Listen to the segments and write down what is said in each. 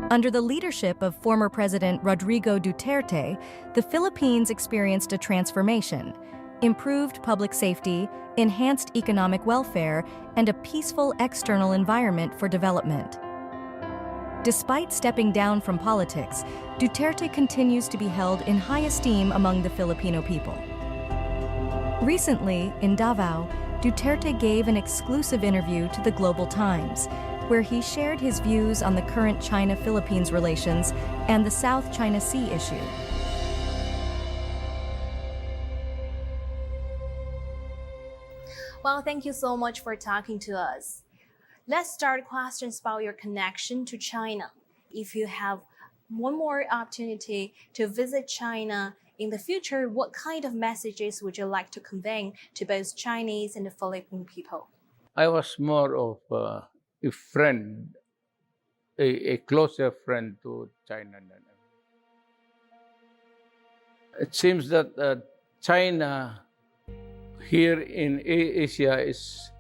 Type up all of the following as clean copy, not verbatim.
Under the leadership of former President Rodrigo Duterte, the Philippines experienced a transformation, improved public safety, enhanced economic welfare, and a peaceful external environment for development. Despite stepping down from politics, Duterte continues to be held in high esteem among the Filipino people. Recently, in Davao, Duterte gave an exclusive interview to the Global Times, where he shared his views on the current China-Philippines relations and the South China Sea issue. Well, thank you so much for talking to us. Let's start questions about your connection to China. If you have one more opportunity to visit China in the future, what kind of messages would you like to convey to both Chinese and the Philippine people? I was more of a friend, a closer friend to China than ever. It seems that China here in Asia is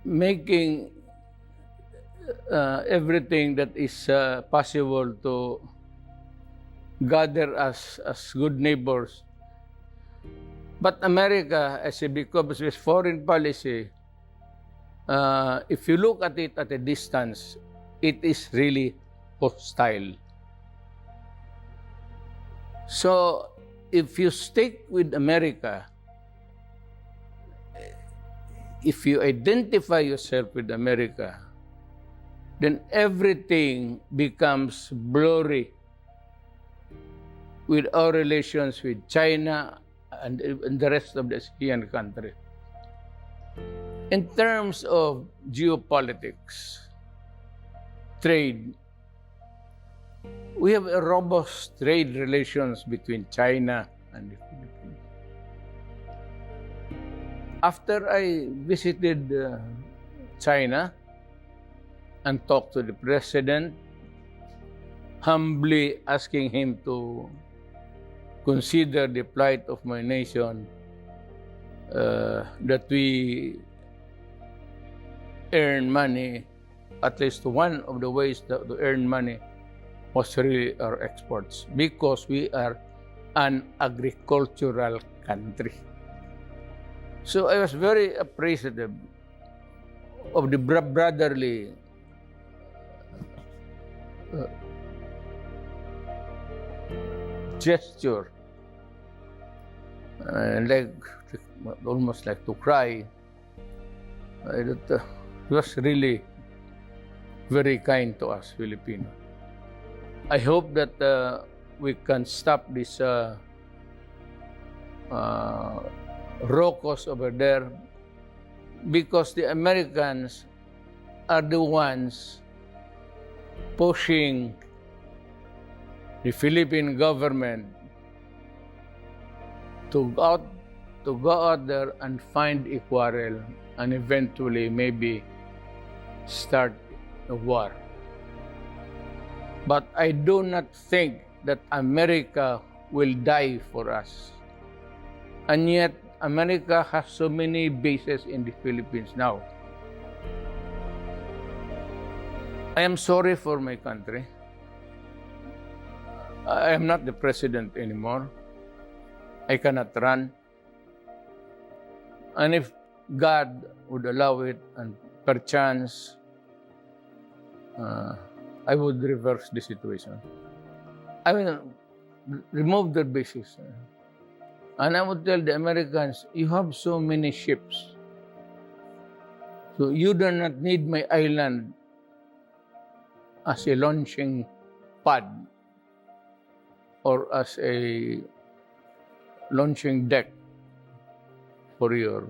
making everything that is possible to gather us as good neighbors. But America, as it becomes its foreign policy, if you look at it at a distance, it is really hostile. So if you stick with America, if you identify yourself with America, then everything becomes blurry with our relations with China and the rest of the ASEAN countries. In terms of geopolitics, trade, we have a robust trade relations between China and the Philippines. After I visited China and talked to the president, humbly asking him to consider the plight of my nation, that we earn money, at least one of the ways to earn money was really our exports, because we are an agricultural country. So I was very appreciative of the brotherly gesture, almost like to cry. It was really very kind to us Filipinos. I hope that we can stop this raucous over there, because the Americans are the ones pushing the Philippine government to go out there and find a quarrel and eventually maybe start a war. But I do not think that America will die for us. And yet, America has so many bases in the Philippines now. I am sorry for my country. I am not the president anymore. I cannot run. And if God would allow it, and perchance, I would reverse the situation. I will remove their bases. And I would tell the Americans, you have so many ships. So you do not need my island as a launching pad or as a launching deck for your...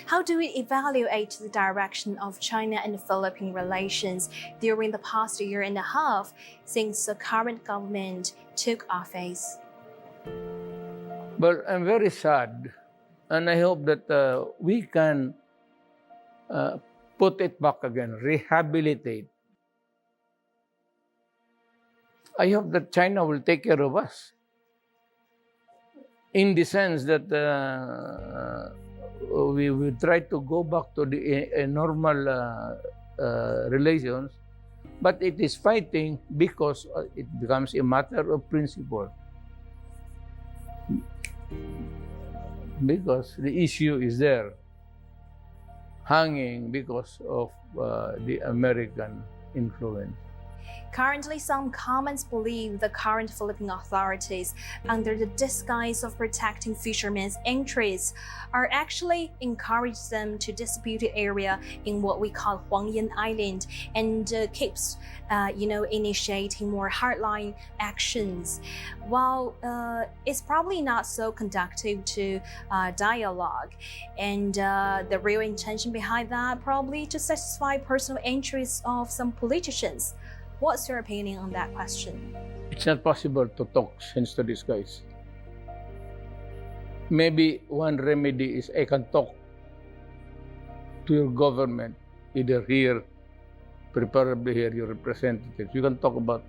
How do we evaluate the direction of China and the Philippine relations during the past year and a half since the current government took office? But I'm very sad, and I hope that we can put it back again, rehabilitate. I hope that China will take care of us, in the sense that we will try to go back to the normal relations But it is fighting because it becomes a matter of principle. Because the issue is there, hanging because of the American influence. Currently, some comments believe the current Philippine authorities, under the disguise of protecting fishermen's interests, are actually encouraging them to dispute the area in what we call Huangyan Island and keeps, initiating more hardline actions. While it's probably not so conducive to dialogue, and the real intention behind that probably to satisfy personal interests of some politicians. What's your opinion on that question? It's not possible to talk sense to this guys. Maybe one remedy is I can talk to your government, either here, preferably here, your representatives. You can talk about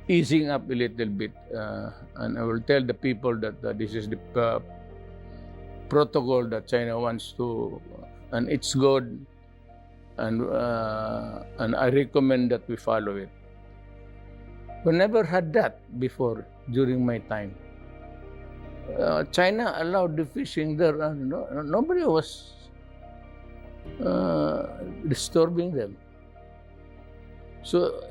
easing up a little bit, and I will tell the people that this is the protocol that China wants to, and it's good. And I recommend that we follow it. We never had that before during my time. China allowed the fishing there. Nobody was disturbing them. So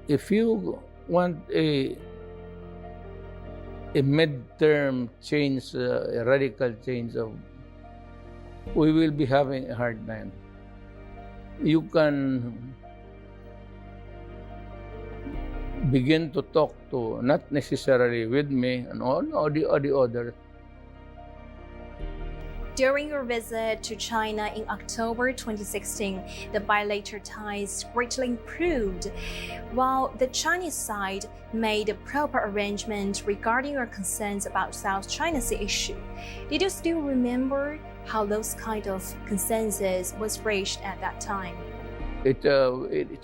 if you want a mid-term change, a radical change we will be having a hard time. You can begin to talk to, not necessarily with me and all the others. During your visit to China in October 2016, the bilateral ties greatly improved, while the Chinese side made a proper arrangement regarding your concerns about South China Sea issue. Did you still remember how those kind of consensus was reached at that time? It's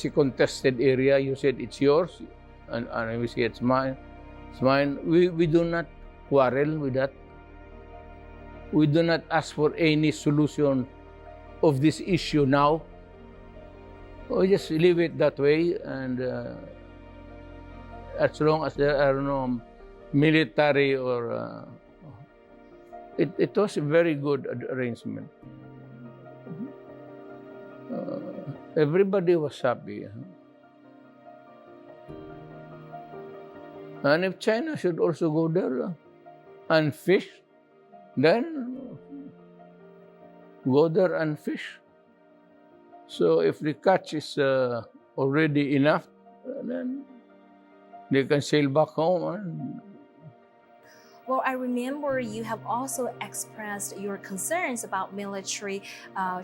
a contested area. You said it's yours, and we say it's mine. It's mine. We do not quarrel with that. We do not ask for any solution of this issue now. We just leave it that way, and as long as there are no military or it was a very good arrangement. Everybody was happy. And if China should also go there and fish, then go there and fish. So if the catch is already enough, then they can sail back home. And well, I remember you have also expressed your concerns about military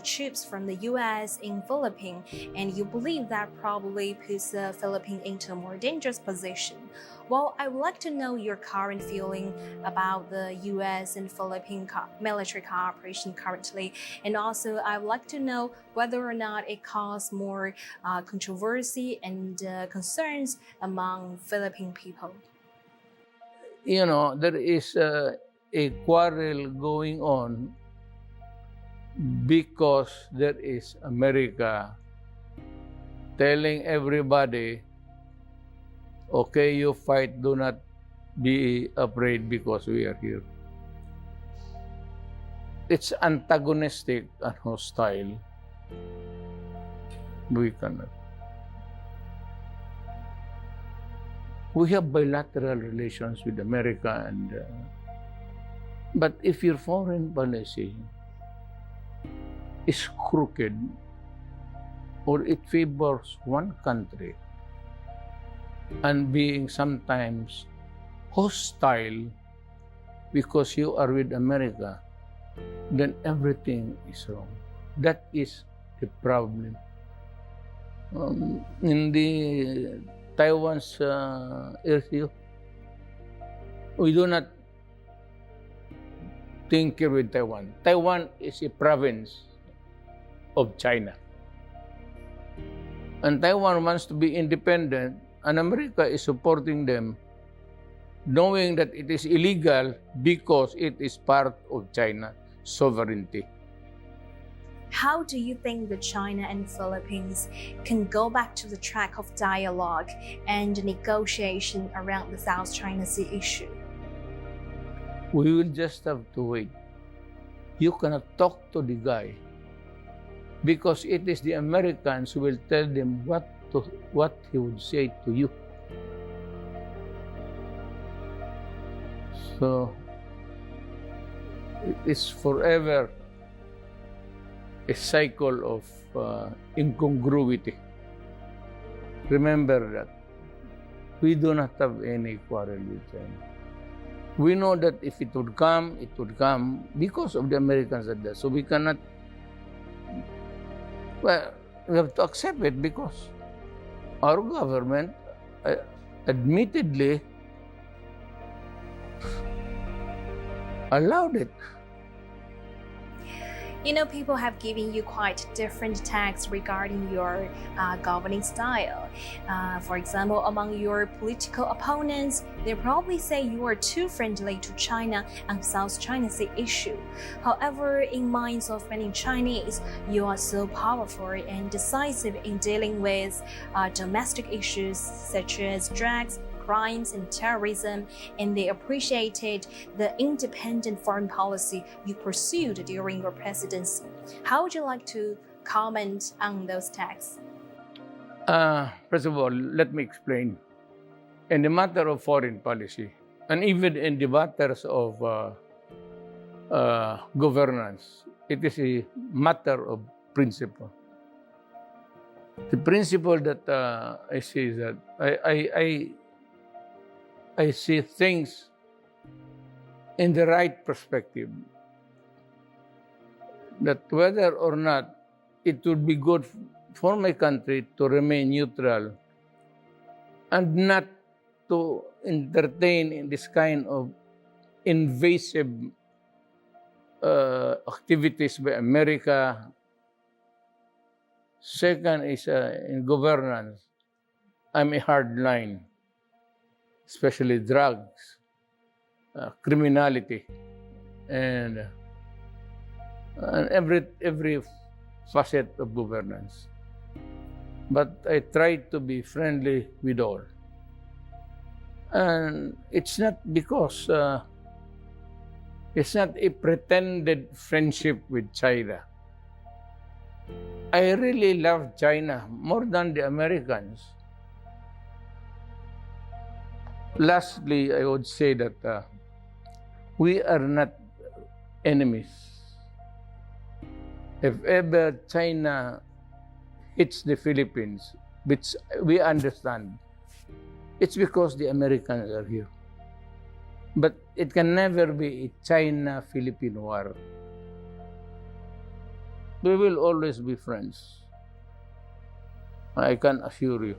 troops from the U.S. in Philippines, and you believe that probably puts the Philippines into a more dangerous position. Well, I would like to know your current feeling about the U.S. and Philippine military cooperation currently, and also I would like to know whether or not it caused more controversy and concerns among Philippine people. There is a quarrel going on because there is America telling everybody, okay, you fight, do not be afraid because we are here. It's antagonistic and hostile. We cannot. We have bilateral relations with America, but if your foreign policy is crooked or it favors one country and being sometimes hostile because you are with America, then everything is wrong. That is the problem. In the Taiwan's issue, we do not tinker with Taiwan. Taiwan is a province of China. And Taiwan wants to be independent, and America is supporting them, knowing that it is illegal because it is part of China's sovereignty. How do you think that China and Philippines can go back to the track of dialogue and negotiation around the South China Sea issue? We will just have to wait. You cannot talk to the guy because it is the Americans who will tell them what he would say to you. So it is forever a cycle of incongruity. Remember that. We do not have any quarrel with China. We know that if it would come because of the Americans at that. So we cannot, well, we have to accept it because our government admittedly allowed it. You know, people have given you quite different tags regarding your governing style. For example, among your political opponents, they probably say you are too friendly to China and South China Sea issue. However, in minds of many Chinese, you are so powerful and decisive in dealing with domestic issues such as drugs, crimes and terrorism, and they appreciated the independent foreign policy you pursued during your presidency. How would you like to comment on those tags? First of all, let me explain. In the matter of foreign policy, and even in the matters of governance, it is a matter of principle. The principle that I see is that I see things in the right perspective. That whether or not it would be good for my country to remain neutral and not to entertain in this kind of invasive activities by America. Second is in governance, I'm a hard line, especially drugs, criminality, and every facet of governance. But I try to be friendly with all. And it's not because, it's not a pretended friendship with China. I really love China more than the Americans. Lastly, I would say that we are not enemies. If ever China hits the Philippines, which we understand, it's because the Americans are here. But it can never be a China-Philippine war. We will always be friends. I can assure you.